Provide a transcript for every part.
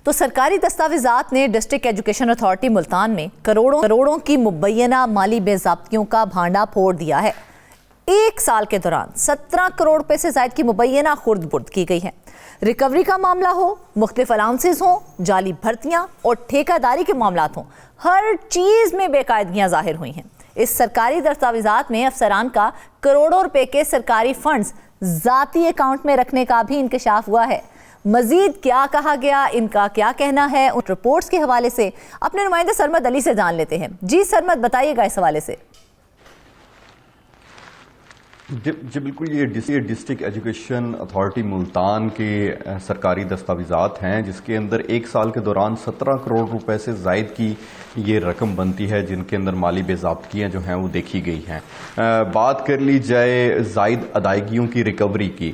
تو سرکاری دستاویزات نے ڈسٹرکٹ ایجوکیشن اتھارٹی ملتان میں کروڑوں کی مبینہ مالی بے ضابطگیوں کا بھانڈا پھوڑ دیا ہے۔ ایک سال کے دوران 17 کروڑ روپے سے زائد کی مبینہ خرد برد کی گئی ہے۔ ریکوری کا معاملہ ہو، مختلف الاؤنسز ہوں، جعلی بھرتیاں اور ٹھیکہ داری کے معاملات ہوں، ہر چیز میں بے قاعدگیاں ظاہر ہوئی ہیں۔ اس سرکاری دستاویزات میں افسران کا کروڑوں روپے کے سرکاری فنڈز ذاتی اکاؤنٹ میں رکھنے کا بھی انکشاف ہوا ہے۔ مزید کیا کہا گیا، ان کا کیا کہنا ہے، ان رپورٹس کے حوالے سے اپنے نمائندے سرمد علی سے جان لیتے ہیں۔ جی سرمد، بتائیے گا اس حوالے سے۔ جی بالکل، یہ ڈسٹرکٹ ایجوکیشن اتھارٹی ملتان کے سرکاری دستاویزات ہیں جس کے اندر ایک سال کے دوران 17 کروڑ روپے سے زائد کی یہ رقم بنتی ہے، جن کے اندر مالی بے ضابطگیاں جو ہیں وہ دیکھی گئی ہیں۔ بات کر لی جائے زائد ادائیگیوں کی ریکوری کی،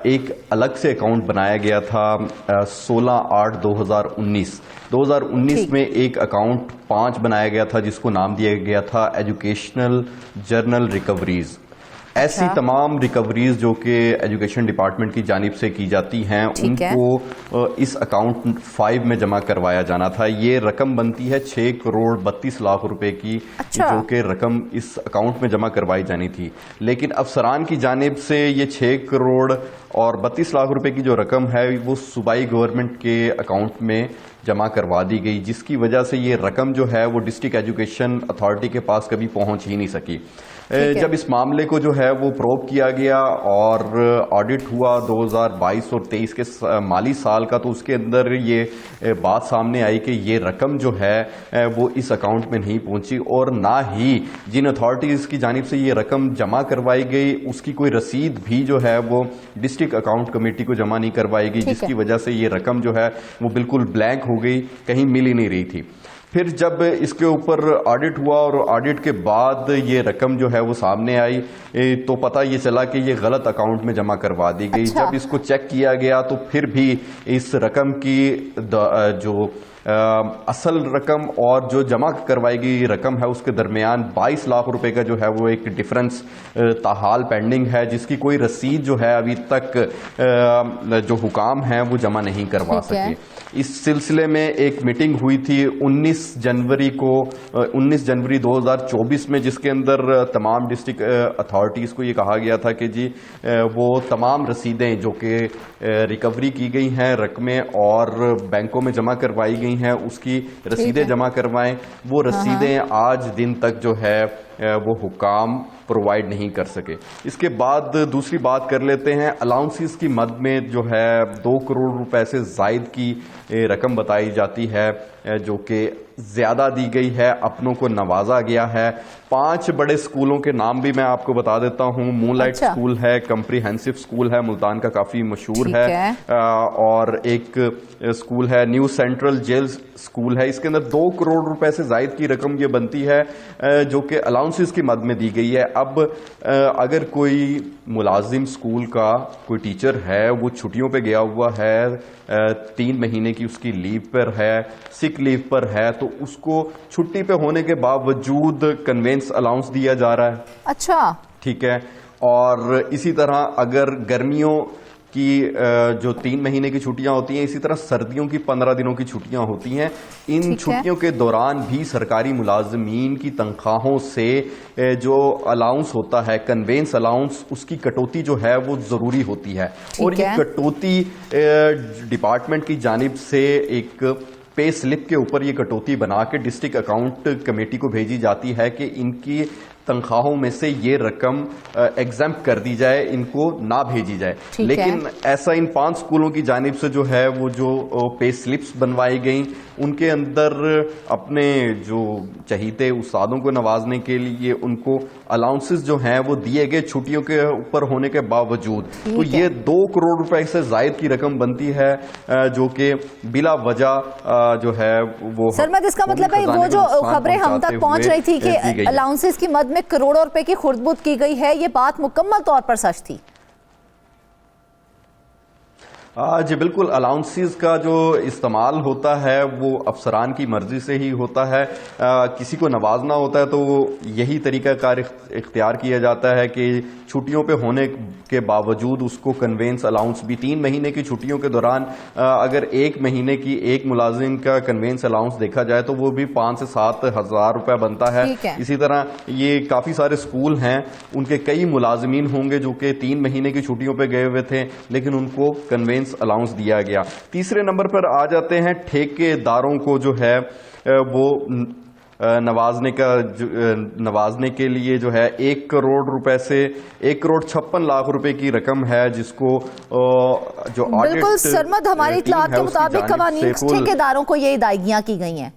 ایک الگ سے اکاؤنٹ بنایا گیا تھا 16/8/2019 میں ایک اکاؤنٹ 5 بنایا گیا تھا جس کو نام دیا گیا تھا ایجوکیشنل جرنل ریکوریز۔ ایسی تمام ریکوریز جو کہ ایجوکیشن ڈپارٹمنٹ کی جانب سے کی جاتی ہیں ان کو اس اکاؤنٹ 5 میں جمع کروایا جانا تھا۔ یہ رقم بنتی ہے 6 کروڑ 32 لاکھ روپے کی، جو کہ رقم اس اکاؤنٹ میں جمع کروائی جانی تھی، لیکن افسران کی جانب سے یہ 6 کروڑ اور 32 لاکھ روپے کی جو رقم ہے وہ صوبائی گورنمنٹ کے اکاؤنٹ میں جمع کروا دی گئی، جس کی وجہ سے یہ رقم جو ہے وہ ڈسٹرکٹ ایجوکیشن اتھارٹی کے پاس کبھی پہنچ ہی نہیں سکی۔ جب اس معاملے کو جو ہے وہ پروب کیا گیا اور آڈٹ ہوا 2022 اور 23 کے مالی سال کا، تو اس کے اندر یہ بات سامنے آئی کہ یہ رقم جو ہے وہ اس اکاؤنٹ میں نہیں پہنچی، اور نہ ہی جن اتھارٹیز کی جانب سے یہ رقم جمع کروائی گئی اس کی کوئی رسید بھی جو ہے وہ ڈسٹرکٹ اکاؤنٹ کمیٹی کو جمع نہیں کروائی گئی، جس کی وجہ سے یہ رقم جو ہے وہ بالکل بلینک ہو گئی، کہیں مل ہی نہیں رہی تھی۔ پھر جب اس کے اوپر آڈٹ ہوا اور آڈٹ کے بعد یہ رقم جو ہے وہ سامنے آئی تو پتہ یہ چلا کہ یہ غلط اکاؤنٹ میں جمع کروا دی گئی۔ جب اس کو چیک کیا گیا تو پھر بھی اس رقم کی جو اصل رقم اور جو جمع کروائی گئی رقم ہے اس کے درمیان 22 لاکھ روپے کا جو ہے وہ ایک ڈفرنس تاحال پینڈنگ ہے، جس کی کوئی رسید جو ہے ابھی تک جو حکام ہیں وہ جمع نہیں کروا سکے۔ اس سلسلے میں ایک میٹنگ ہوئی تھی 19 جنوری 2024 میں، جس کے اندر تمام ڈسٹرکٹ اتھارٹیز کو یہ کہا گیا تھا کہ جی وہ تمام رسیدیں جو کہ ریکوری کی گئی ہیں رقمیں اور بینکوں میں جمع کروائی گئی ہیں اس کی رسیدیں جمع کروائیں۔ وہ رسیدیں آج دن تک جو ہے وہ حکام پرووائڈ نہیں کر سکے۔ اس کے بعد دوسری بات کر لیتے ہیں، الاؤنسز کی مد میں جو ہے 2 کروڑ روپے سے زائد کی رقم بتائی جاتی ہے جو کہ زیادہ دی گئی ہے، اپنوں کو نوازا گیا ہے۔ 5 بڑے سکولوں کے نام بھی میں آپ کو بتا دیتا ہوں۔ مون لائٹ سکول ہے، کمپریہنسو سکول ہے، ملتان کا کافی مشہور ہے، اور ایک سکول ہے نیو سینٹرل جیل سکول ہے۔ اس کے اندر 2 کروڑ روپے سے زائد کی رقم یہ بنتی ہے جو کہ الاؤنسز کی مد میں دی گئی ہے۔ اب اگر کوئی ملازم سکول کا کوئی ٹیچر ہے، وہ چھٹیوں پہ گیا ہوا ہے، 3 مہینے کی اس کی لیو پر ہے، سک لیو پر ہے، تو اس کو چھٹی پہ ہونے کے باوجود کنوینس الاؤنس دیا جا رہا ہے۔ اچھا، ٹھیک ہے۔ اور اسی طرح اگر گرمیوں کی جو 3 مہینے کی چھٹیاں ہوتی ہیں، اسی طرح سردیوں کی 15 دنوں کی چھٹیاں ہوتی ہیں، ان چھٹیوں کے دوران بھی سرکاری ملازمین کی تنخواہوں سے جو الاؤنس ہوتا ہے، کنوینس الاؤنس، اس کی کٹوتی جو ہے وہ ضروری ہوتی ہے، اور یہ کٹوتی ڈپارٹمنٹ کی جانب سے ایک پے سلپ کے اوپر یہ کٹوتی بنا کے ڈسٹرکٹ اکاؤنٹ کمیٹی کو بھیجی جاتی ہے کہ ان کی تنخواہوں میں سے یہ رقم ایگزمپٹ کر دی جائے، ان کو نہ بھیجی جائے۔ لیکن ایسا ان 5 سکولوں کی جانب سے جو ہے وہ جو پے سلپس بنوائی گئیں، ان کے اندر اپنے جو چہیتے استادوں کو نوازنے کے لیے ان کو الاؤنسز جو ہیں وہ دیے گئے چھٹیوں کے اوپر ہونے کے باوجود۔ تو یہ 2 کروڑ روپے سے زائد کی رقم بنتی ہے جو کہ بلا وجہ جو ہے وہ۔ سرمد، اس کا مطلب ہے وہ جو خبریں ہم تک پہنچ رہی تھی کہ الاؤنسز کی مد میں کروڑوں روپے کی خرد برد کی گئی ہے، یہ بات مکمل طور پر سچ تھی؟ جی بالکل، الاؤنسز کا جو استعمال ہوتا ہے وہ افسران کی مرضی سے ہی ہوتا ہے. کسی کو نوازنا ہوتا ہے تو یہی طریقہ کار اختیار کیا جاتا ہے کہ چھٹیوں پہ ہونے کے باوجود اس کو کنوینس الاؤنس بھی 3 مہینے کی چھٹیوں کے دوران اگر 1 مہینے کی ایک ملازم کا کنوینس الاؤنس دیکھا جائے تو وہ بھی 5 سے 7 ہزار روپے بنتا ہے. اسی طرح یہ کافی سارے اسکول ہیں، ان کے کئی ملازمین ہوں گے جو کہ 3 مہینے کی چھٹیوں پہ گئے ہوئے تھے لیکن ان کو کنوینس الاؤنس دیا گیا. تیسرے نمبر پر آ جاتے ہیں ٹھیکے داروں کو جو ہے وہ نوازنے کے لیے جو ہے 1 کروڑ روپے سے 1,56,00,000 روپے کی رقم ہے جس کو جو بالکل سرمد، ہماری اطلاعات کے مطابق قوانین ٹھیکیداروں کو یہ ادائیگیاں کی گئی ہیں.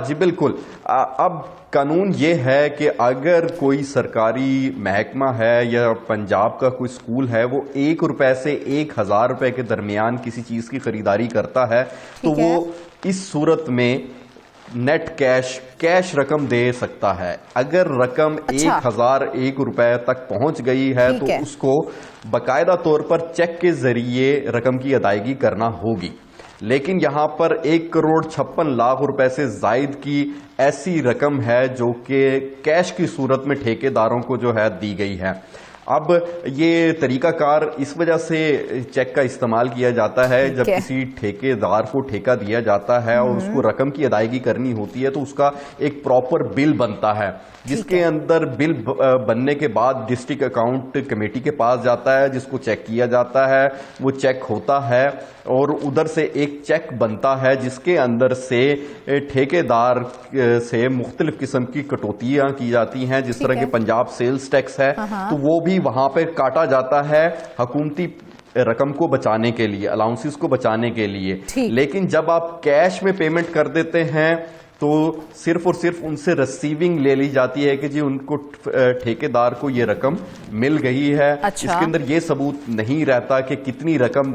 جی بالکل. اب قانون یہ ہے کہ اگر کوئی سرکاری محکمہ ہے یا پنجاب کا کوئی اسکول ہے وہ 1 روپے سے 1,000 روپے کے درمیان کسی چیز کی خریداری کرتا ہے تو وہ اس صورت میں نیٹ کیش رقم دے سکتا ہے. اگر رقم 1,001 روپے تک پہنچ گئی ہے تو اس کو باقاعدہ طور پر چیک کے ذریعے رقم کی ادائیگی کرنا ہوگی. لیکن یہاں پر 1,56,00,000 روپے سے زائد کی ایسی رقم ہے جو کہ کیش کی صورت میں ٹھیکے داروں کو جو ہے دی گئی ہے. اب یہ طریقہ کار اس وجہ سے چیک کا استعمال کیا جاتا ہے جب کسی ٹھیکے دار کو ٹھیکہ دیا جاتا ہے اور اس کو رقم کی ادائیگی کرنی ہوتی ہے تو اس کا ایک پراپر بل بنتا ہے جس کے اندر بل بننے کے بعد ڈسٹرکٹ اکاؤنٹ کمیٹی کے پاس جاتا ہے جس کو چیک کیا جاتا ہے. وہ چیک ہوتا ہے اور ادھر سے ایک چیک بنتا ہے جس کے اندر سے ٹھیکے دار سے مختلف قسم کی کٹوتیاں کی جاتی ہیں. جس طرح کہ پنجاب سیلز ٹیکس ہے تو وہ بھی وہاں پہ کاٹا جاتا ہے حکومتی رقم کو بچانے کے لیے، الاؤنسز کو بچانے کے لیے. لیکن جب آپ کیش میں پیمنٹ کر دیتے ہیں تو صرف اور صرف ان سے ریسیونگ لے لی جاتی ہے کہ جی ان کو ٹھیکے دار کو یہ رقم مل گئی ہے. اس کے اندر یہ ثبوت نہیں رہتا کہ کتنی رقم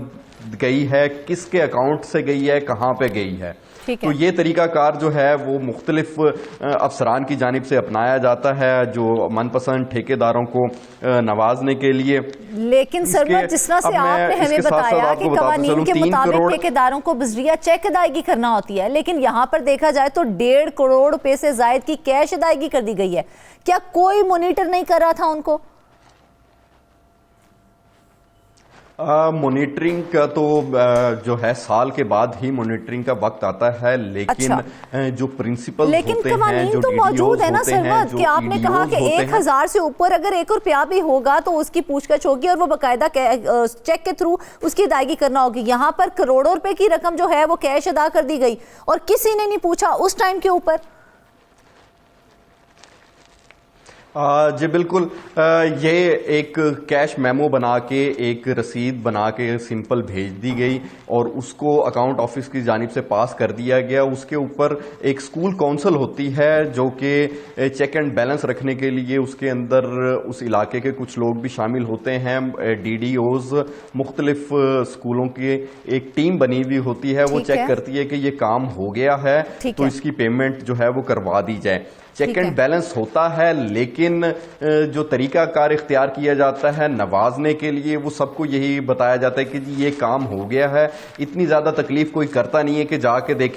گئی ہے، کس کے اکاؤنٹ سے گئی ہے، کہاں پہ گئی ہے. تو یہ طریقہ کار جو ہے وہ مختلف افسران کی جانب سے اپنایا جاتا ہے جو من پسند ٹھیکے داروں کو نوازنے کے لیے. لیکن سرمد، جس طرح سے آپ نے ہمیں بتایا کہ قوانین کے مطابق ٹھیکے داروں کو بذریعہ چیک ادائیگی کرنا ہوتی ہے، لیکن یہاں پر دیکھا جائے تو 1.5 کروڑ روپے سے زائد کی کیش ادائیگی کر دی گئی ہے. کیا کوئی مانیٹر نہیں کر رہا تھا ان کو؟ مانیٹرنگ کا تو جو ہے سال کے بعد ہی مانیٹرنگ کا وقت آتا ہے، لیکن جو پرنسپل ہوتے ہیں، جو تو موجود ہے نا سرمد، کہ آپ نے کہا کہ 1,000 سے اوپر اگر 1 روپیہ بھی ہوگا تو اس کی پوچھ گچھ ہوگی اور وہ باقاعدہ چیک کے تھرو اس کی ادائیگی کرنا ہوگی. یہاں پر کروڑوں روپے کی رقم جو ہے وہ کیش ادا کر دی گئی اور کسی نے نہیں پوچھا اس ٹائم کے اوپر. جی بالکل. یہ ایک کیش میمو بنا کے ایک رسید بنا کے سمپل بھیج دی گئی اور اس کو اکاؤنٹ آفس کی جانب سے پاس کر دیا گیا. اس کے اوپر ایک اسکول کونسل ہوتی ہے جو کہ چیک اینڈ بیلنس رکھنے کے لیے اس کے اندر اس علاقے کے کچھ لوگ بھی شامل ہوتے ہیں. DDOs مختلف اسکولوں کی ایک ٹیم بنی ہوئی ہوتی ہے، وہ چیک کرتی ہے کہ یہ کام ہو گیا ہے تو اس کی پیمنٹ جو ہے وہ کروا دی جائے. چیک اینڈ بیلنس ہوتا ہے لیکن جو طریقہ کار اختیار کیا جاتا ہے نوازنے کے لیے وہ سب کو یہی بتایا جاتا ہے کہ یہ کام ہو گیا ہے. اتنی زیادہ تکلیف کوئی کرتا نہیں ہے کہ جا کے دیکھیں